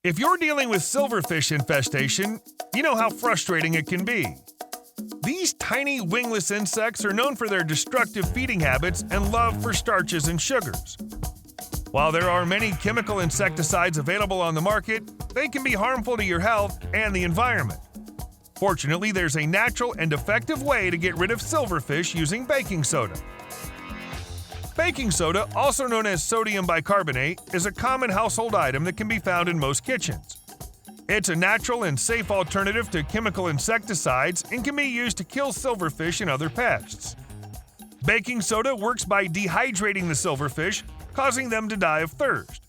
If you're dealing with silverfish infestation, you know how frustrating it can be. These tiny wingless insects are known for their destructive feeding habits and love for starches and sugars. While there are many chemical insecticides available on the market, they can be harmful to your health and the environment. Fortunately, there's a natural and effective way to get rid of silverfish using baking soda. Baking soda, also known as sodium bicarbonate, is a common household item that can be found in most kitchens. It's a natural and safe alternative to chemical insecticides and can be used to kill silverfish and other pests. Baking soda works by dehydrating the silverfish, causing them to die of thirst.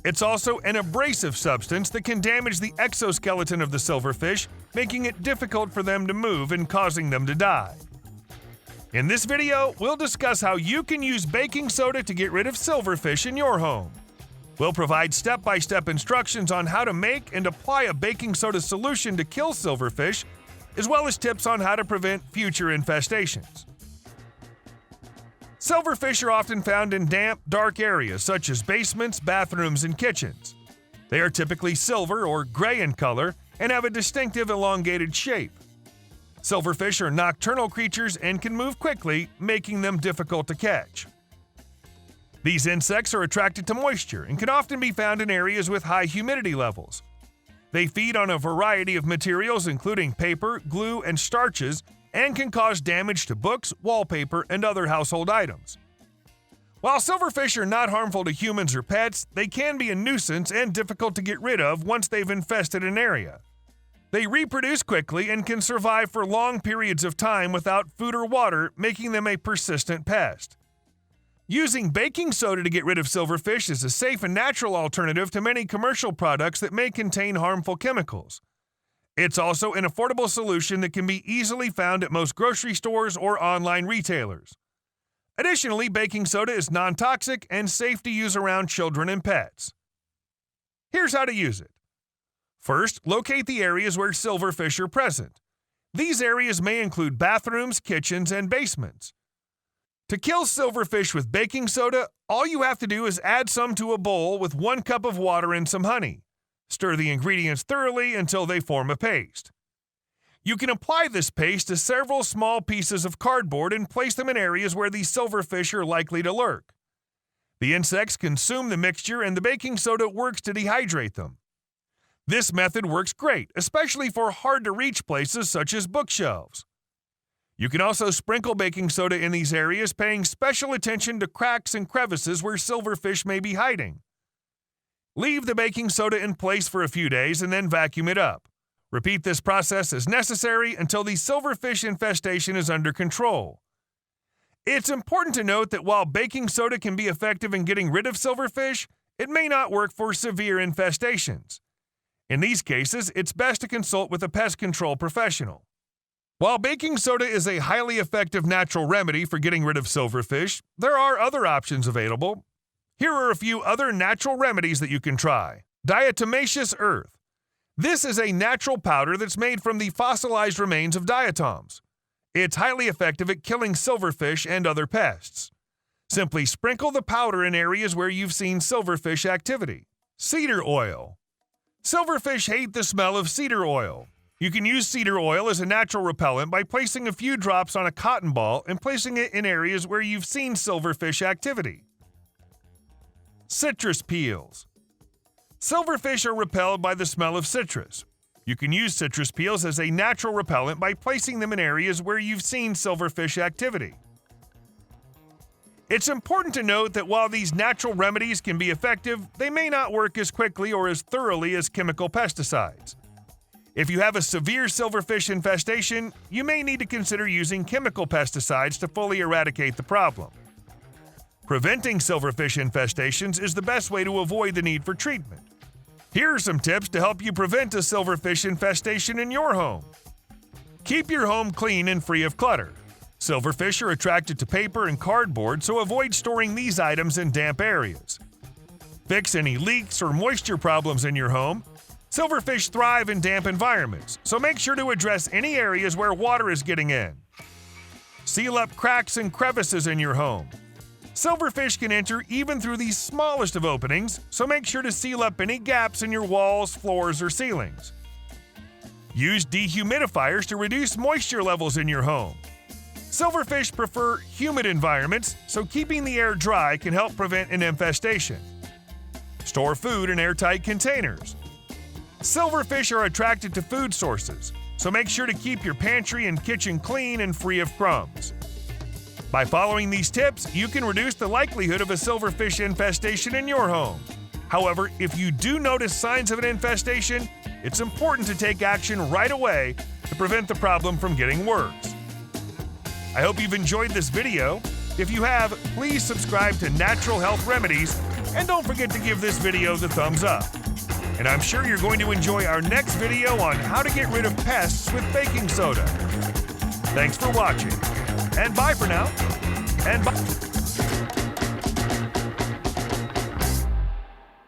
It's also an abrasive substance that can damage the exoskeleton of the silverfish, making it difficult for them to move and causing them to die. In this video, we'll discuss how you can use baking soda to get rid of silverfish in your home. We'll provide step-by-step instructions on how to make and apply a baking soda solution to kill silverfish, as well as tips on how to prevent future infestations. Silverfish are often found in damp, dark areas such as basements, bathrooms, and kitchens. They are typically silver or gray in color and have a distinctive elongated shape. Silverfish are nocturnal creatures and can move quickly, making them difficult to catch. These insects are attracted to moisture and can often be found in areas with high humidity levels. They feed on a variety of materials including paper, glue, and starches, and can cause damage to books, wallpaper, and other household items. While silverfish are not harmful to humans or pets, they can be a nuisance and difficult to get rid of once they've infested an area. They reproduce quickly and can survive for long periods of time without food or water, making them a persistent pest. Using baking soda to get rid of silverfish is a safe and natural alternative to many commercial products that may contain harmful chemicals. It's also an affordable solution that can be easily found at most grocery stores or online retailers. Additionally, baking soda is non-toxic and safe to use around children and pets. Here's how to use it. First, locate the areas where silverfish are present. These areas may include bathrooms, kitchens, and basements. To kill silverfish with baking soda, all you have to do is add some to a bowl with 1 cup of water and some honey. Stir the ingredients thoroughly until they form a paste. You can apply this paste to several small pieces of cardboard and place them in areas where these silverfish are likely to lurk. The insects consume the mixture and the baking soda works to dehydrate them. This method works great, especially for hard-to-reach places such as bookshelves. You can also sprinkle baking soda in these areas, paying special attention to cracks and crevices where silverfish may be hiding. Leave the baking soda in place for a few days and then vacuum it up. Repeat this process as necessary until the silverfish infestation is under control. It's important to note that while baking soda can be effective in getting rid of silverfish, it may not work for severe infestations. In these cases, it's best to consult with a pest control professional. While baking soda is a highly effective natural remedy for getting rid of silverfish, there are other options available. Here are a few other natural remedies that you can try. Diatomaceous earth. This is a natural powder that's made from the fossilized remains of diatoms. It's highly effective at killing silverfish and other pests. Simply sprinkle the powder in areas where you've seen silverfish activity. Cedar oil. Silverfish hate the smell of cedar oil. You can use cedar oil as a natural repellent by placing a few drops on a cotton ball and placing it in areas where you've seen silverfish activity. Citrus peels. Silverfish are repelled by the smell of citrus. You can use citrus peels as a natural repellent by placing them in areas where you've seen silverfish activity. It's important to note that while these natural remedies can be effective, they may not work as quickly or as thoroughly as chemical pesticides. If you have a severe silverfish infestation, you may need to consider using chemical pesticides to fully eradicate the problem. Preventing silverfish infestations is the best way to avoid the need for treatment. Here are some tips to help you prevent a silverfish infestation in your home. Keep your home clean and free of clutter. Silverfish are attracted to paper and cardboard, so avoid storing these items in damp areas. Fix any leaks or moisture problems in your home. Silverfish thrive in damp environments, so make sure to address any areas where water is getting in. Seal up cracks and crevices in your home. Silverfish can enter even through the smallest of openings, so make sure to seal up any gaps in your walls, floors, or ceilings. Use dehumidifiers to reduce moisture levels in your home. Silverfish prefer humid environments, so keeping the air dry can help prevent an infestation. Store food in airtight containers. Silverfish are attracted to food sources, so make sure to keep your pantry and kitchen clean and free of crumbs. By following these tips, you can reduce the likelihood of a silverfish infestation in your home. However, if you do notice signs of an infestation, it's important to take action right away to prevent the problem from getting worse. I hope you've enjoyed this video. If you have, please subscribe to Natural Health Remedies, and don't forget to give this video the thumbs up. And I'm sure you're going to enjoy our next video on how to get rid of pests with baking soda. Thanks for watching, and bye for now, and bye.